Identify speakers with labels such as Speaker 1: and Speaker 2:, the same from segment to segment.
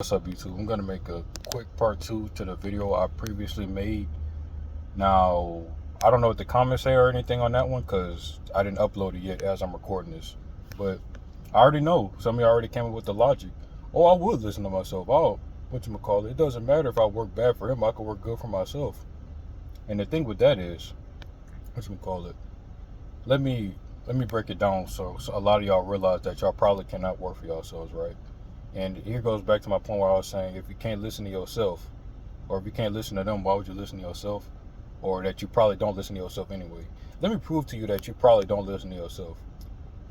Speaker 1: What's up, YouTube? I'm gonna make a quick part two to the video I previously made. Now, I don't know what the comments say or anything on that one because I didn't upload it yet as I'm recording this. But I already know. Some of you already came up with the logic. Oh, I would listen to myself. Oh, whatchamacallit? It doesn't matter if I work bad for him. I could work good for myself. And the thing with that is, whatchamacallit? Let me let me break it down so a lot of y'all realize that y'all probably cannot work for yourselves, right? And here goes back to my point where I was saying if you can't listen to yourself, or if you can't listen to them, why would you listen to yourself? Or that you probably don't listen to yourself anyway. Let me prove to you that you probably don't listen to yourself.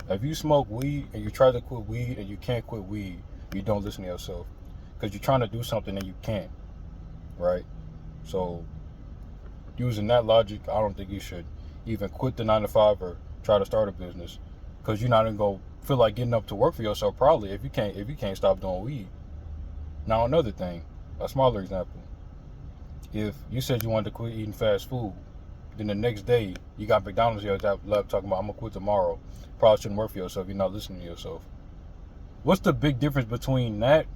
Speaker 1: If you smoke weed and you try to quit weed and you can't quit weed, you don't listen to yourself. Because you're trying to do something and you can't, right? So, using that logic, I don't think you should even quit the 9 to 5 or try to start a business. Because you're not even going to feel like getting up to work for yourself probably if you can't stop doing weed. Now another thing, a smaller example. If you said you wanted to quit eating fast food, then the next day you got McDonald's here left talking about I'm gonna quit tomorrow. Probably shouldn't work for yourself. You're not listening to yourself. What's the big difference between that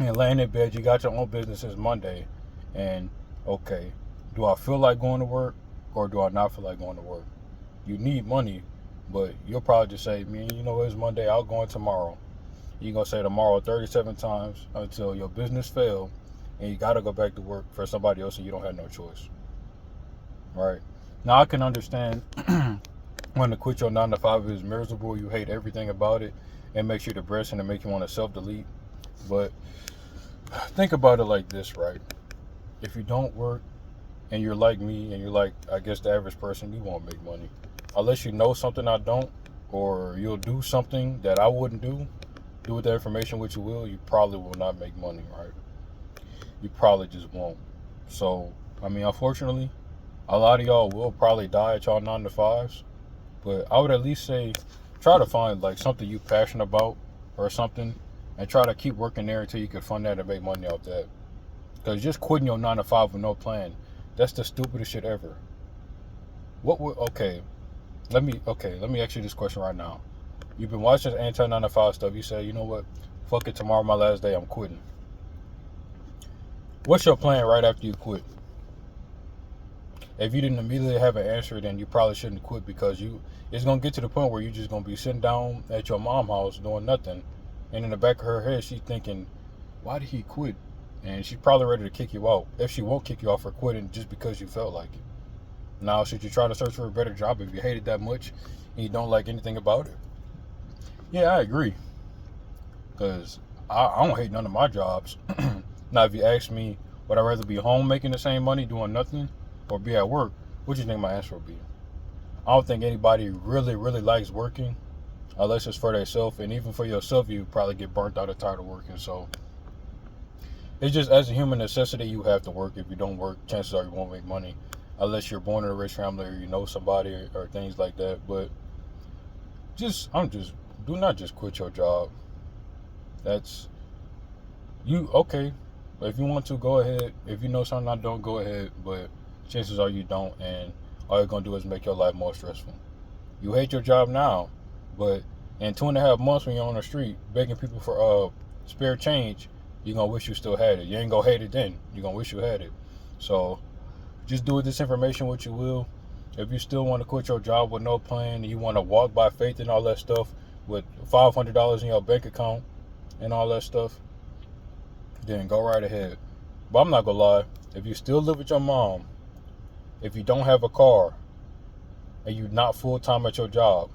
Speaker 1: and laying in bed? You got your own business since Monday, and okay, do I feel like going to work or do I not feel like going to work? You need money, but you'll probably just say, man, you know it's Monday. I'll go in tomorrow. You're gonna say tomorrow 37 times until your business fails and you gotta go back to work for somebody else and you don't have no choice. Right? Now I can understand when to quit your 9 to 5 is miserable, you hate everything about it, and makes you depressing and make you want to self-delete. But think about it like this, right? If you don't work and you're like me and you're like I guess the average person, you won't make money. Unless you know something I don't, or you'll do something that I wouldn't do with the information what you will, you probably will not make money, right? You probably just won't. So, I mean, unfortunately, a lot of y'all will probably die at y'all 9 to 5s, but I would at least say try to find like something you passionate about or something and try to keep working there until you can fund that and make money off that. Because just quitting your 9 to 5 with no plan, that's the stupidest shit ever. What would, let me ask you this question right now. You've been watching this anti 9 to 5 stuff. You say, you know what? Fuck it, tomorrow my last day, I'm quitting. What's your plan right after you quit? If you didn't immediately have an answer, then you probably shouldn't quit because it's gonna get to the point where you're just gonna be sitting down at your mom's house doing nothing, and in the back of her head she's thinking, why did he quit? And she's probably ready to kick you out. If she won't kick you out for quitting just because you felt like it. Now, should you try to search for a better job if you hate it that much and you don't like anything about it? Yeah, I agree. Because I don't hate none of my jobs. Now, if you ask me, would I rather be home making the same money doing nothing or be at work? What do you think my answer would be? I don't think anybody really, really likes working unless it's for themselves. And even for yourself, you probably get burnt out and tired of working. So it's just as a human necessity, you have to work. If you don't work, chances are you won't make money unless you're born in a rich family or you know somebody or things like that. But do not just quit your job. That's you okay. If you want to, go ahead. If you know something I don't, go ahead. But chances are you don't, and all you're gonna do is make your life more stressful. You hate your job now, but in 2.5 months when you're on the street begging people for spare change, you're gonna wish you still had it. You ain't gonna hate it then. You're gonna wish you had it. So just do with this information what you will. If you still want to quit your job with no plan and you want to walk by faith and all that stuff with $500 in your bank account and all that stuff, then go right ahead. But I'm not gonna lie, if you still live with your mom, if you don't have a car, and you're not full time at your job,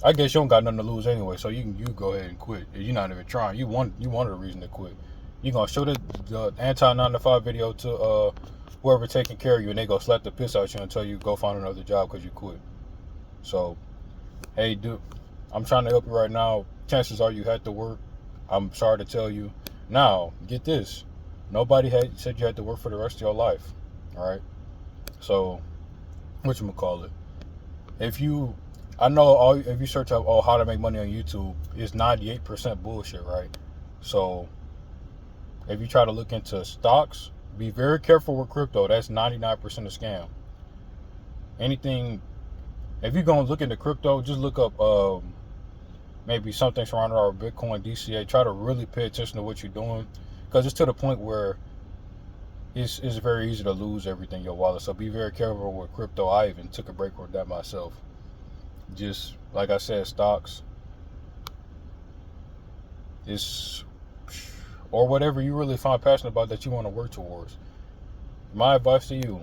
Speaker 1: I guess you don't got nothing to lose anyway. So you go ahead and quit. You're not even trying. You wanted a reason to quit. You're gonna show the anti 9 to 5 video to whoever taking care of you, and they go slap the piss out you until you go find another job because you quit. So hey, dude, I'm trying to help you right now. Chances are you had to work. I'm sorry to tell you. Now, get this. Nobody had said you had to work for the rest of your life. All right. So, whatchamacallit? If you, I know if you search up how to make money on YouTube, it's 98% bullshit, right? So, if you try to look into stocks, be very careful with crypto. That's 99% a scam. Anything, if you're gonna look into crypto, just look up maybe something surrounding our Bitcoin DCA. Try to really pay attention to what you're doing, because it's to the point where it's very easy to lose everything in your wallet. So be very careful with crypto. I even took a break with that myself. Just like I said, stocks is, or whatever you really find passionate about that you want to work towards. My advice to you,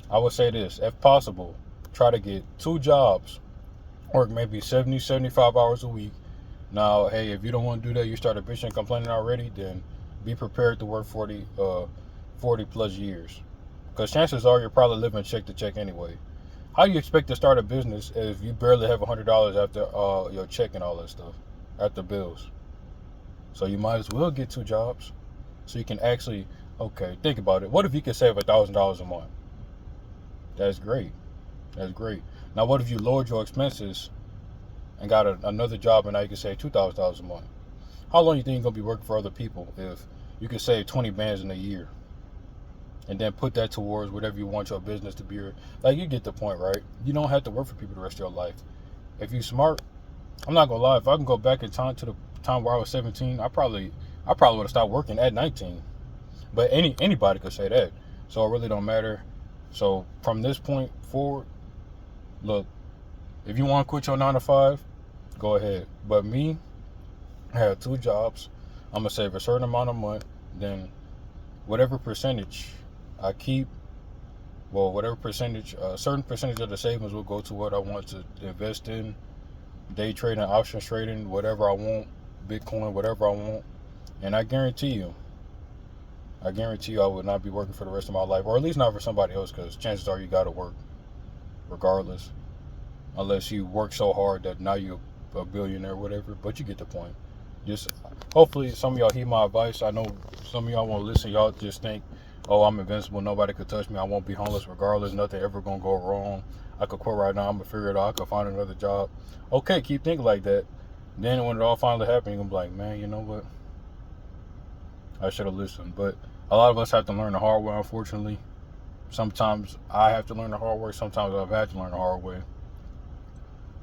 Speaker 1: I would say this: if possible, try to get 2 jobs, work maybe 70, 75 hours a week. Now, hey, if you don't want to do that, you start a bitch and complaining already, then be prepared to work 40 plus years. Because chances are you're probably living check to check anyway. How do you expect to start a business if you barely have $100 after your check and all that stuff, after bills? So you might as well get 2 jobs, so you can actually, okay, think about it. What if you could save $1,000 a month? That's great. That's great. Now, what if you lowered your expenses and got another job, and now you can save $2,000 a month? How long do you think you're gonna be working for other people if you could save 20 bands in a year, and then put that towards whatever you want your business to be? Like, you get the point, right? You don't have to work for people the rest of your life. If you're smart, I'm not gonna lie. If I can go back in time to the time where I was 17, I probably would have stopped working at 19. But anybody could say that, so it really don't matter. So from this point forward, look, if you want to quit your 9 to 5, go ahead. But me, I have 2 jobs. I'm gonna save a certain amount a month. Then whatever percentage I keep, well, whatever percentage, a certain percentage of the savings will go to what I want to invest in, day trading, options trading, whatever I want, Bitcoin, whatever I want. And I guarantee you I would not be working for the rest of my life, or at least not for somebody else, because chances are you got to work regardless, unless you work so hard that now you're a billionaire or whatever. But you get the point. Just hopefully some of y'all heed my advice. I know some of y'all won't listen. Y'all just think, oh, I'm invincible, nobody could touch me, I won't be homeless regardless, nothing ever gonna go wrong, I could quit right now, I'm gonna figure it out, I could find another job. Okay, keep thinking like that. Then when it all finally happens, you're gonna be like, man, you know what, I should have listened. But a lot of us have to learn the hard way, unfortunately. Sometimes I have to learn the hard way, sometimes I've had to learn the hard way.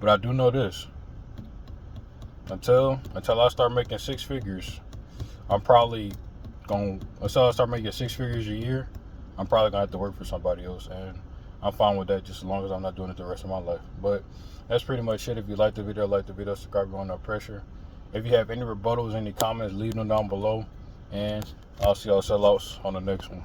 Speaker 1: But I do know this: until I start making 6 figures, until I start making 6 figures a year, I'm probably gonna have to work for somebody else, and I'm fine with that, just as long as I'm not doing it the rest of my life. But that's pretty much it. If you like the video, subscribe, you're under pressure. If you have any rebuttals, any comments, leave them down below, and I'll see y'all sellouts on the next one.